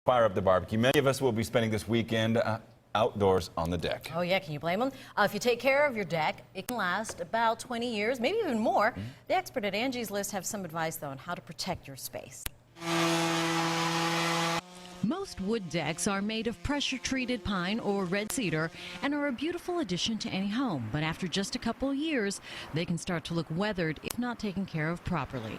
Fire up the barbecue. Many of us will be spending this weekend outdoors on the deck. Oh yeah, can you blame them? If you take care of your deck, it can last about 20 years, maybe even more. The expert at Angie's List have some advice though on how to protect your space. Most wood decks are made of pressure-treated pine or red cedar and are a beautiful addition to any home. But after just a couple of years, they can start to look weathered if not taken care of properly.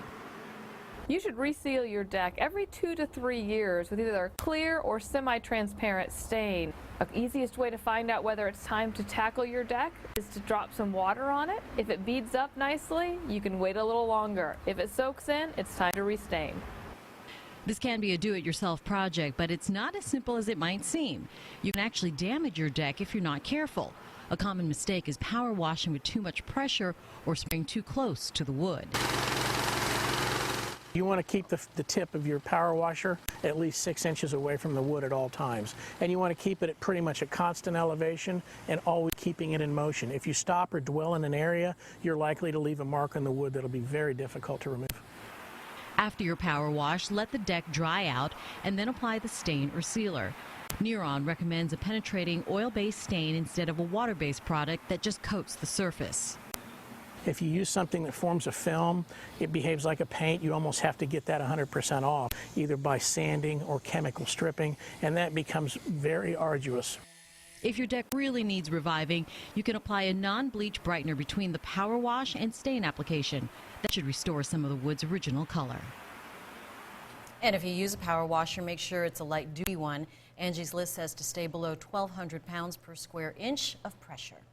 You should reseal your deck every 2 to 3 years with either a clear or semi-transparent stain. The easiest way to find out whether it's time to tackle your deck is to drop some water on it. If it beads up nicely, you can wait a little longer. If it soaks in, it's time to restain. This can be a do-it-yourself project, but it's not as simple as it might seem. You can actually damage your deck if you're not careful. A common mistake is power washing with too much pressure or spraying too close to the wood. You want to keep the tip of your power washer at least 6 inches away from the wood at all times. And you want to keep it at pretty much a constant elevation and always keeping it in motion. If you stop or dwell in an area, you're likely to leave a mark on the wood that'll be very difficult to remove. After your power wash, let the deck dry out and then apply the stain or sealer. Neuron recommends a penetrating oil-based stain instead of a water-based product that just coats the surface. If you use something that forms a film, it behaves like a paint. You almost have to get that 100% off, either by sanding or chemical stripping, and that becomes very arduous. If your deck really needs reviving, you can apply a non-bleach brightener between the power wash and stain application. That should restore some of the wood's original color. And if you use a power washer, make sure it's a light-duty one. Angie's List says to stay below 1,200 pounds per square inch of pressure.